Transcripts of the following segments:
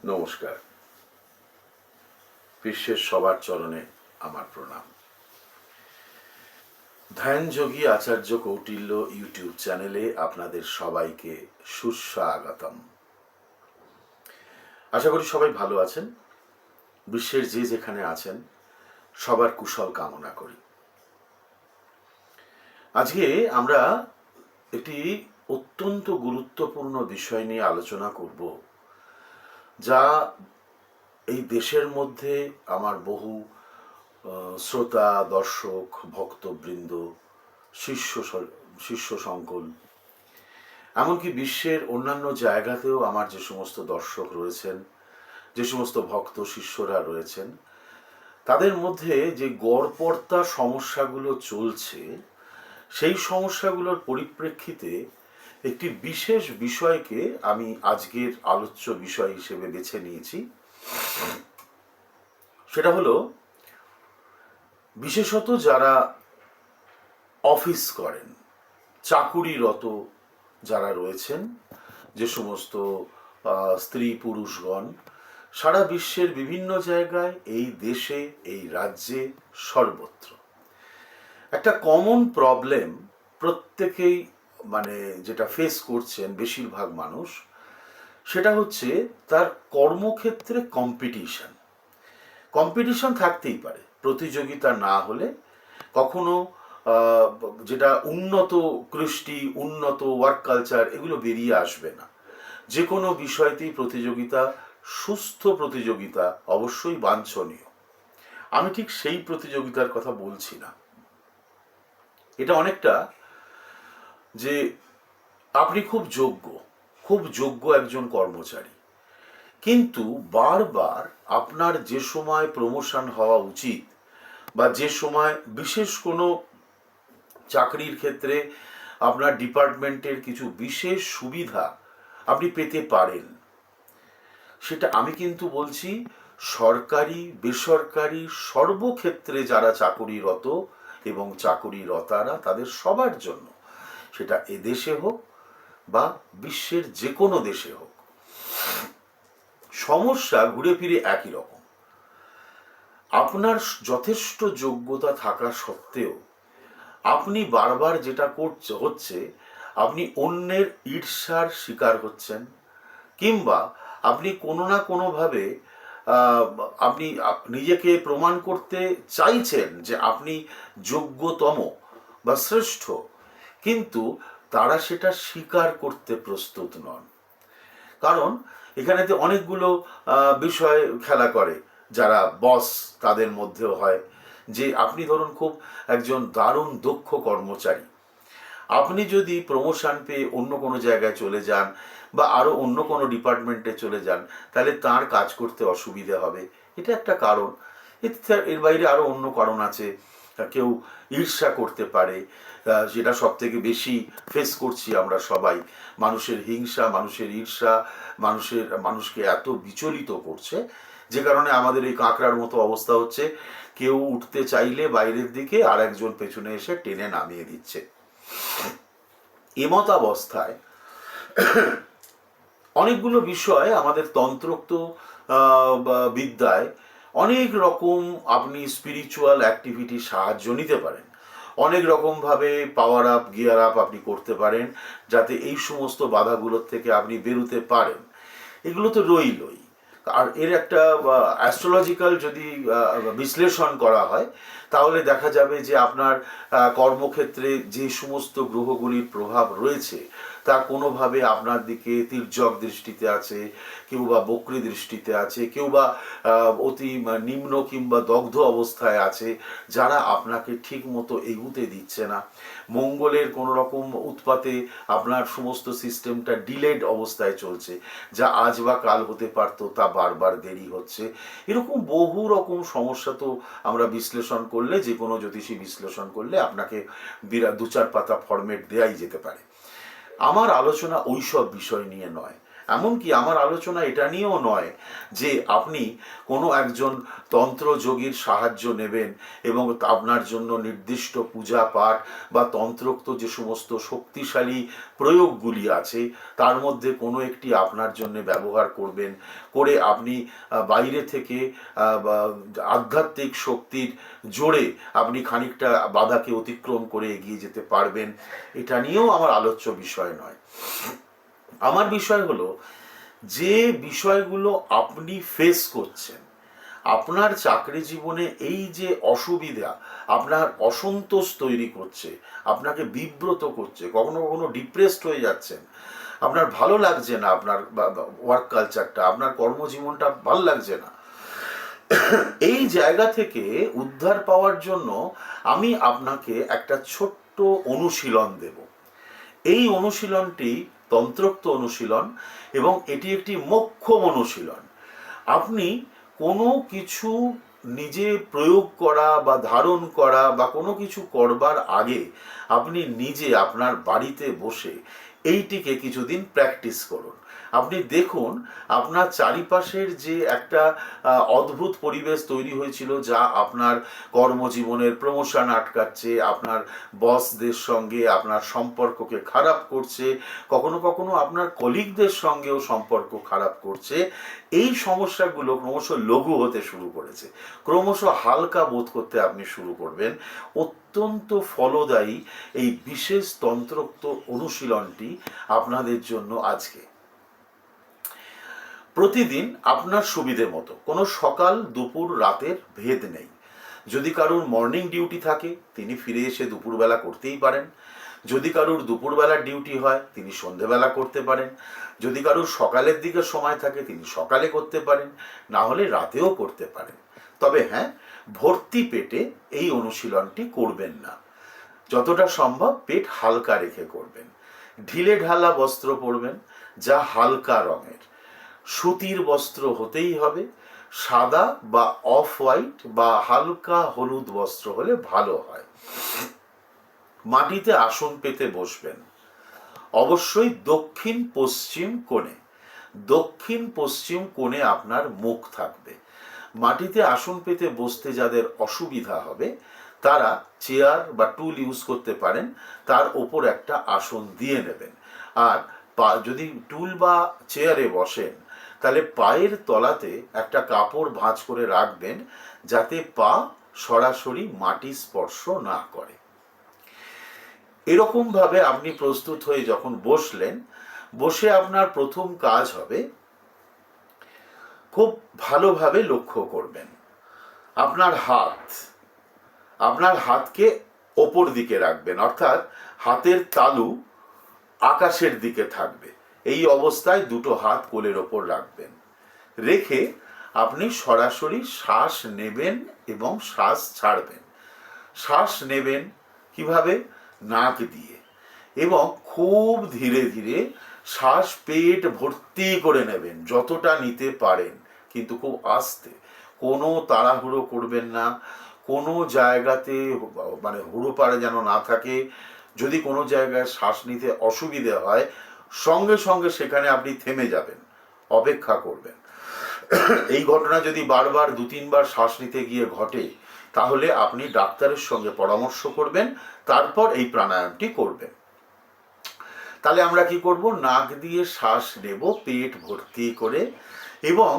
নমস্কার। বিশ্বের সবার চরণে আমার প্রণাম। ধ্যান যোগী আচার্য কৌটিল্য ইউটিউব চ্যানেলে আপনাদের সবাইকে সুস্বাগতম। আশা করি সবাই ভালো আছেন। বিশ্বের যে যেখানে আছেন সবার কুশল কামনা করি। আজকে আমরা একটি অত্যন্ত গুরুত্বপূর্ণ বিষয় নিয়ে আলোচনা করব, যা এই দেশের মধ্যে আমার বহু শ্রোতা, দর্শক, ভক্তবৃন্দ, শিষ্য সংকুল, এমনকি বিশ্বের অন্যান্য জায়গাতেও আমার যে সমস্ত দর্শক রয়েছেন, যে সমস্ত ভক্ত শিষ্যরা রয়েছেন, তাদের মধ্যে যে গড়পড়তা সমস্যাগুলো চলছে, সেই সমস্যাগুলোর পরিপ্রেক্ষিতে একটি বিশেষ বিষয়কে আমি আজকের আলোচ্য বিষয় হিসেবে বেছে নিয়েছি। সেটা হলো, বিশেষত যারা অফিস করেন, চাকুরিরত যারা রয়েছেন, যে সমস্ত স্ত্রী পুরুষগণ সারা বিশ্বের বিভিন্ন জায়গায়, এই দেশে, এই রাজ্যে, সর্বত্র একটা কমন প্রবলেম প্রত্যেকেই যেটা ফেস করছেন বেশিরভাগ মানুষ, সেটা হচ্ছে তার কর্মক্ষেত্রে কম্পিটিশন থাকতেই পারে। প্রতিযোগিতা না হলে কখনো যেটা উন্নত কৃষ্টি, উন্নত ওয়ার্ক কালচার, এগুলো বেরিয়ে আসবে না। যে কোনো বিষয়তেই প্রতিযোগিতা, সুস্থ প্রতিযোগিতা অবশ্যই বাঞ্ছনীয়। আমি ঠিক সেই প্রতিযোগিতার কথা বলছি না। এটা অনেকটা যে আপনি খুব যোগ্য একজন কর্মচারী, কিন্তু বারবার আপনার যে সময় প্রমোশন হওয়া উচিত, বা যে সময় বিশেষ কোনো চাকরির ক্ষেত্রে আপনার ডিপার্টমেন্টের কিছু বিশেষ সুবিধা আপনি পেতে পারেন, সেটা আমি কিন্তু বলছি সরকারি বেসরকারি সর্বক্ষেত্রে যারা চাকুরিরত এবং চাকুরিরতারা, তাদের সবার জন্য, সেটা এদেশে হোক বা বিশ্বের যে কোনো দেশে হোক, সমস্যা ঘুরে ফিরে একই রকম। আপনার যথেষ্ট যোগ্যতা থাকা সত্ত্বেও আপনি বারবার যেটা হচ্ছে, আপনি অন্যের ঈর্ষার শিকার হচ্ছেন, কিংবা আপনি কোনো না কোনোভাবে আপনি নিজেকে প্রমাণ করতে চাইছেন যে আপনি যোগ্যতম বা শ্রেষ্ঠ, কিন্তু তারা সেটা স্বীকার করতে প্রস্তুত নন। কারণ এখানেতে অনেকগুলো বিষয় খেলা করে। যারা বস, তাদের মধ্যেও হয় যে আপনি ধরুন খুব একজন দারুণ দক্ষ কর্মচারী, আপনি যদি প্রমোশন পেয়ে অন্য কোনো জায়গায় চলে যান বা আরও অন্য কোনো ডিপার্টমেন্টে চলে যান, তাহলে তার কাজ করতে অসুবিধে হবে। এটা একটা কারণ। এর বাইরে আরও অন্য কারণ আছে। কেউ ঈর্ষা করতে পারে, যেটা সব থেকে বেশি ফেস করছি আমরা সবাই। মানুষের হিংসা, মানুষের ঈর্ষা মানুষকে এত বিচলিত করছে, যে কারণে আমাদের এই কাঁকড়ার মতো অবস্থা হচ্ছে। কেউ উঠতে চাইলে বাইরের দিকে, আর একজন পেছনে এসে টেনে নামিয়ে দিচ্ছে। এমত অবস্থায় অনেকগুলো বিষয় আমাদের তন্ত্রোক্ত বিদ্যায় অনেক রকম আপনি স্পিরিচুয়াল অ্যাক্টিভিটি সাহায্য নিতে পারেন। অনেক রকমভাবে পাওয়ার আপ, গিয়ার আপ আপনি করতে পারেন, যাতে এই সমস্ত বাধাগুলোর থেকে আপনি বেরোতে পারেন। এগুলো তো রইলই। আর এর একটা অ্যাস্ট্রোলজিক্যাল যদি বিশ্লেষণ করা হয়, তাহলে দেখা যাবে যে আপনার কর্মক্ষেত্রে যে সমস্ত গ্রহগুলির প্রভাব রয়েছে, তা কোনোভাবে আপনার দিকে তির্যক দৃষ্টিতে আছে, কেউ বা বক্রী দৃষ্টিতে আছে, কেউ বা অতি নিম্ন কিংবা দগ্ধ অবস্থায় আছে, যারা আপনাকে ঠিক মতো এগুতে দিচ্ছে না। মঙ্গলের কোনো রকম উৎপাতে আপনার সমস্ত সিস্টেমটা ডিলেড অবস্থায় চলছে, যা আজ বা কাল হতে পারতো তা বারবার দেরি হচ্ছে। এরকম বহু রকম সমস্যা তো আমরা বিশ্লেষণ করলে, যে কোনো জ্যোতিষী বিশ্লেষণ করলে আপনাকে 2-4 পাতা ফরম্যাট দেয়াই যেতে পারে। আমার আলোচনা ওই সব বিষয় নিয়ে নয়। এমনকি আমার আলোচনা এটা নিয়েও নয় যে আপনি কোনো একজন তন্ত্রযোগীর সাহায্য নেবেন এবং আপনার জন্য নির্দিষ্ট পূজা পাঠ বা তন্ত্রোক্ত যে সমস্ত শক্তিশালী প্রয়োগগুলি আছে তার মধ্যে কোনো একটি আপনার জন্য ব্যবহার করবেন, করে আপনি বাইরে থেকে আধ্যাত্মিক শক্তির জোরে আপনি খানিকটা বাধাকে অতিক্রম করে এগিয়ে যেতে পারবেন। এটা নিয়েও আমার আলোচ্য বিষয় নয়। আমার বিষয় হলো যে বিষয়গুলো আপনি ফেস করছেন, আপনার চাকরি জীবনে এই যে অসুবিধা আপনার অসন্তোষ তৈরি করছে, আপনাকে বিব্রত করছে, কখনো কখনো ডিপ্রেসড হয়ে যাচ্ছেন, আপনার ভালো লাগছে না, আপনার ওয়ার্ক কালচারটা, আপনার কর্মজীবনটা ভালো লাগছে না, এই জায়গা থেকে উদ্ধার পাওয়ার জন্য আমি আপনাকে একটা ছোট্ট অনুশীলন দেব। এই অনুশীলনটি তন্ত্রোক্ত অনুশীলন এবং এটি একটি মোক্ষম অনুশীলন। আপনি কোনো কিছু নিজে প্রয়োগ করা বা ধারণ করা বা কোনো কিছু করবার আগে আপনি নিজে আপনার বাড়িতে বসে এইটিকে কিছুদিন প্র্যাকটিস করুন। আপনি দেখুন আপনার চারিপাশের যে একটা অদ্ভুত পরিবেশ তৈরি হয়েছিল যা আপনার কর্মজীবনের প্রমোশন আটকাচ্ছে, আপনার বসদের সঙ্গে আপনার সম্পর্ককে খারাপ করছে, কখনো কখনো আপনার কলিগদের সঙ্গেও সম্পর্ক খারাপ করছে, এই সমস্যাগুলো ক্রমশ লঘু হতে শুরু করেছে, ক্রমশ হালকা বোধ করতে আপনি শুরু করবেন। অত্যন্ত ফলদায়ী এই বিশেষ তন্ত্রোক্ত অনুশীলনটি আপনাদের জন্য আজকে। প্রতিদিন আপনার সুবিধে মতো, কোনো সকাল দুপুর রাতের ভেদ নেই। যদি কারুর মর্নিং ডিউটি থাকে তিনি ফিরে এসে দুপুরবেলা করতেই পারেন, যদি কারুর দুপুরবেলার ডিউটি হয় তিনি সন্ধেবেলা করতে পারেন, যদি কারুর সকালের দিকে সময় থাকে তিনি সকালে করতে পারেন, না হলে রাতেও করতে পারেন। তবে হ্যাঁ, ভর্তি পেটে এই অনুশীলনটি করবেন না, যতটা সম্ভব পেট হালকা রেখে করবেন। ঢিলে ঢালা বস্ত্র পরবেন যা হালকা রঙের, সুতির বস্ত্র হতেই হবে, সাদা বা অফ হোয়াইট বা হালকা হলুদ বস্ত্র হলে ভালো হয়। মাটিতে আসন পেতে বসবেন, অবশ্যই দক্ষিণ পশ্চিম কোণে। দক্ষিণ পশ্চিম কোণে আপনার মুখ থাকবে। মাটিতে আসন পেতে বসতে যাদের অসুবিধা হবে তারা চেয়ার বা টুল ইউজ করতে পারেন, তার ওপর একটা আসন দিয়ে নেবেন। আর যদি টুল বা চেয়ারে বসেন তাহলে পায়ের তলাতে একটা কাপড় ভাঁজ করে রাখবেন যাতে পা সরাসরি মাটি স্পর্শ না করে। এরকম ভাবে আপনি প্রস্তুত হয়ে যখন বসলেন, বসে আপনার প্রথম কাজ হবে খুব ভালোভাবে লক্ষ্য করবেন আপনার হাতকে ওপর দিকে রাখবেন, অর্থাৎ হাতের তালু আকাশের দিকে থাকবে। এই অবস্থায় দুটো হাত কোলের ওপর রাখবেন, রেখে আপনি সরাসরি শ্বাস নেবেন এবং শ্বাস ছাড়বেন। শ্বাস নেবেন কিভাবে? নাক দিয়ে, এবং খুব ধীরে ধীরে শ্বাস পেট ভর্তি করে নেবেন, যতটা নিতে পারেন, কিন্তু খুব আস্তে। কোনো তাড়াহুড়ো করবেন না, কোনো জায়গাতে মানে হুড়োপাড়ে যেন না থাকে। যদি কোনো জায়গায় শ্বাস নিতে অসুবিধে হয় সঙ্গে সঙ্গে সেখানে আপনি থেমে যাবেন, অপেক্ষা করবেন। এই ঘটনা যদি বারবার 2-3 বার শ্বাস নিতে গিয়ে ঘটে তাহলে আপনি ডাক্তারের সঙ্গে পরামর্শ করবেন, তারপর এই প্রাণায়ামটি করবেন। তাহলে আমরা কি করব? নাক দিয়ে শ্বাস নেব পেট ভর্তি করে, এবং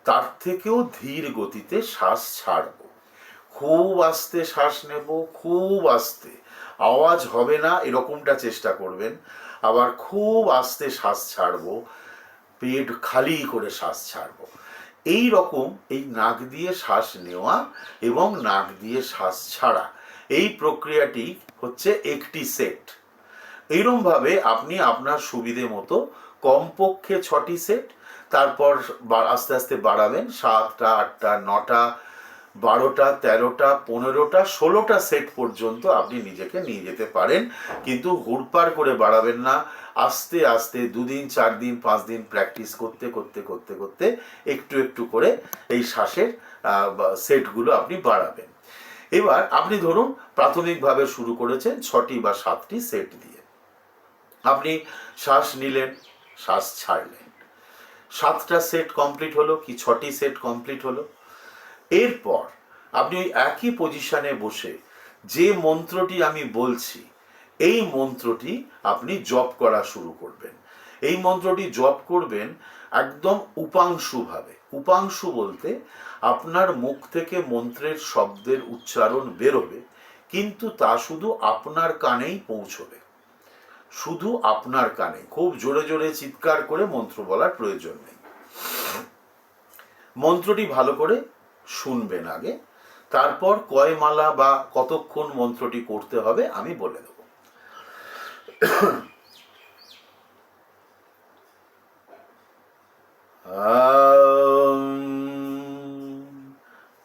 তার থেকেও ধীর গতিতে শ্বাস ছাড়ব। খুব আস্তে শ্বাস নেব, খুব আস্তে, আওয়াজ হবে না এরকমটা চেষ্টা করবেন। আবার খুব আস্তে শ্বাস ছাড়ব, পেট খালি করে শ্বাস ছাড়ব। এই রকম এই নাক দিয়ে শ্বাস নেওয়া এবং নাক দিয়ে শ্বাস ছাড়া, এই প্রক্রিয়াটি হচ্ছে একটি সেট। এইরকমভাবে আপনি আপনার সুবিধে মতো কমপক্ষে 6টি সেট, তারপর আস্তে আস্তে বাড়াবেন 7টা, 8টা, 9টা, 12টা, 13টা, 15টা, 16টা সেট পর্যন্ত আপনি নিজেকে নিয়ে যেতে পারেন। কিন্তু হুড়পাড় করে বাড়াবেন না, আস্তে আস্তে 2 দিন, 4 দিন, 5 দিন প্র্যাকটিস করতে করতে করতে করতে একটু একটু করে এই শ্বাসের সেটগুলো আপনি বাড়াবেন। এবার আপনি ধরুন প্রাথমিকভাবে শুরু করেছেন 6টি বা 7টি সেট দিয়ে। আপনি শ্বাস নিলেন, শ্বাস ছাড়লেন, 7টা সেট কমপ্লিট হলো কি 6টি সেট কমপ্লিট হলো। এরপর আপনি ওই একই পজিশনে বসে যে মন্ত্রটি আমি বলছি এই মন্ত্রটি আপনি জপ করা শুরু করবেন। এই মন্ত্রটি জপ করবেন একদম উপাংশুভাবে। উপাংশু বলতে আপনার মুখ থেকে মন্ত্রের শব্দের উচ্চারণ বেরোবে, কিন্তু তা শুধু আপনার কানেই পৌঁছবে, শুধু আপনার কানে। খুব জোরে জোরে চিৎকার করে মন্ত্র বলার প্রয়োজন নেই। মন্ত্রটি ভালো করে শুনবেন আগে, তারপর কয় মালা বা কতক্ষণ মন্ত্রটি করতে হবে আমি বলে দেব।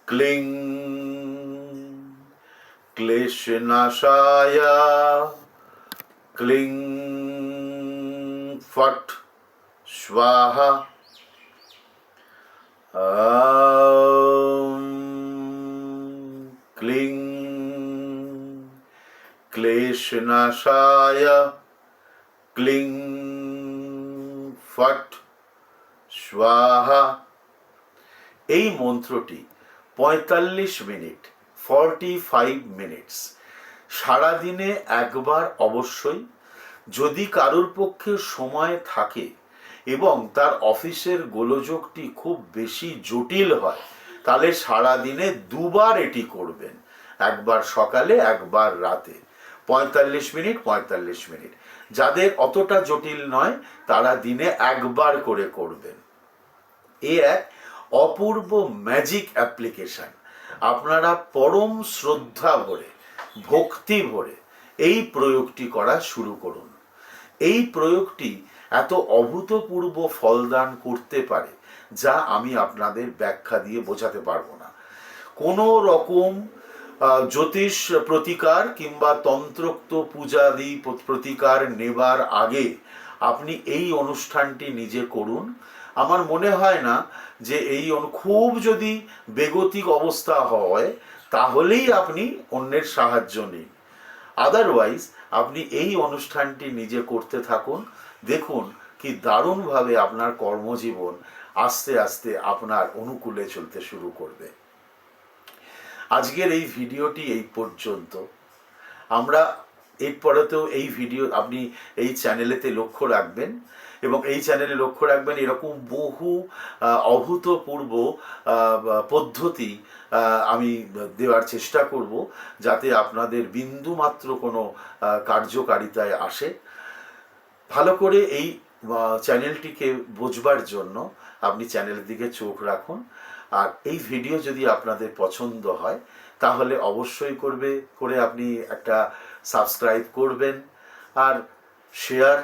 ক্লিং ক্লেশনাশায় ক্লিং ফট স্বাহা। ক্লিং ক্লেশনাশায় ক্লিং ফট স্বাহা। এই মন্ত্রটি 45 মিনিট 45 মিনিটস সারাদিনে একবার অবশ্যই, যদি কারোর পক্ষে সময় থাকে এবং তার অফিসের গোলযোগটি খুব বেশি জটিল হয়, তাহলে সারাদিনে দুবার এটি করবেন, একবার সকালে একবার রাতে। 45 মিনিট 45 মিনিট। যাদের অতটা জটিল নয় তারা দিনে একবার করে করবেন। এ এক অপূর্ব ম্যাজিক অ্যাপ্লিকেশন। আপনারা পরম শ্রদ্ধা ভরে ভক্তি ভরে এই প্রয়োগটি করা শুরু করুন। এই প্রয়োগটি এত অভূতপূর্ব ফলদান করতে পারে যা আমি আপনাদের ব্যাখ্যা দিয়ে বোঝাতে পারবো না। কোনো রকম জ্যোতিষ প্রতিকার কিংবা তন্ত্রোক্ত পূজাদি প্রতিকার নেবার আগে আপনি এই অনুষ্ঠানটি নিজে করুন। আমার মনে হয় না যে এই খুব যদি বেগতিক অবস্থা হয় তাহলেই আপনি অন্যের সাহায্য নিন। আদারওয়াইজ আপনি এই অনুষ্ঠানটি নিজে করতে থাকুন। দেখুন কি দারুণভাবে আপনার কর্মজীবন আস্তে আস্তে আপনার অনুকূলে চলতে শুরু করবে। আজকের এই ভিডিওটি এই পর্যন্ত। আমরা এরপরেতেও এই ভিডিও আপনি এই চ্যানেলেতে লক্ষ্য রাখবেন, এবং এই চ্যানেলে লক্ষ্য রাখবেন এরকম বহু অভূতপূর্ব পদ্ধতি আমি দেওয়ার চেষ্টা করব, যাতে আপনাদের বিন্দুমাত্র কোনো কার্যকারিতায় আসে। ভালো করে এই চ্যানেলটিকে বোঝবার জন্য আপনি চ্যানেলের দিকে চোখ রাখুন। আর এই ভিডিও যদি আপনাদের পছন্দ হয় তাহলে অবশ্যই করে আপনি একটা সাবস্ক্রাইব করবেন, আর শেয়ার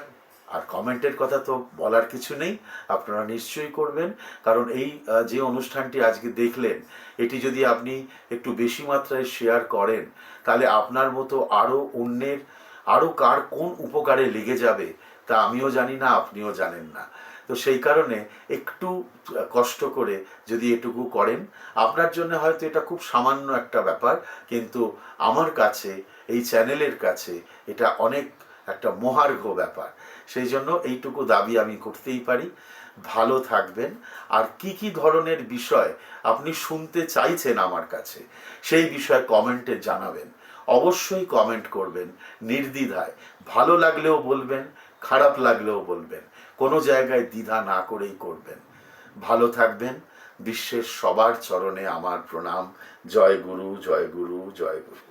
আর কমেন্টের কথা তো বলার কিছু নেই, আপনারা নিশ্চয়ই করবেন। কারণ এই যে অনুষ্ঠানটি আজকে দেখলেন এটি যদি আপনি একটু বেশি মাত্রায় শেয়ার করেন তাহলে আপনার মতো আরও কার কোন উপকারে লেগে যাবে তা আমিও জানি না, আপনিও জানেন না। তো সেই কারণে একটু কষ্ট করে যদি এটুকু করেন, আপনার জন্য হয়তো এটা খুব সামান্য একটা ব্যাপার, কিন্তু আমার কাছে এই চ্যানেলের কাছে এটা অনেক একটা মহার্ঘ ব্যাপার। সেই জন্য এইটুকু দাবি আমি করতেই পারি। ভালো থাকবেন। আর কি কি ধরনের বিষয় আপনি শুনতে চাইছেন আমার কাছে সেই বিষয়ে কমেন্টে জানাবেন। অবশ্যই কমেন্ট করবেন নির্দ্বিধায়। ভালো লাগলেও বলবেন, খারাপ লাগলেও বলবেন, কোনো জায়গায় দ্বিধা না করেই করবেন। ভালো থাকবেন। বিশ্বের সবার চরণে আমার প্রণাম। জয় গুরু, জয় গুরু, জয় গুরু।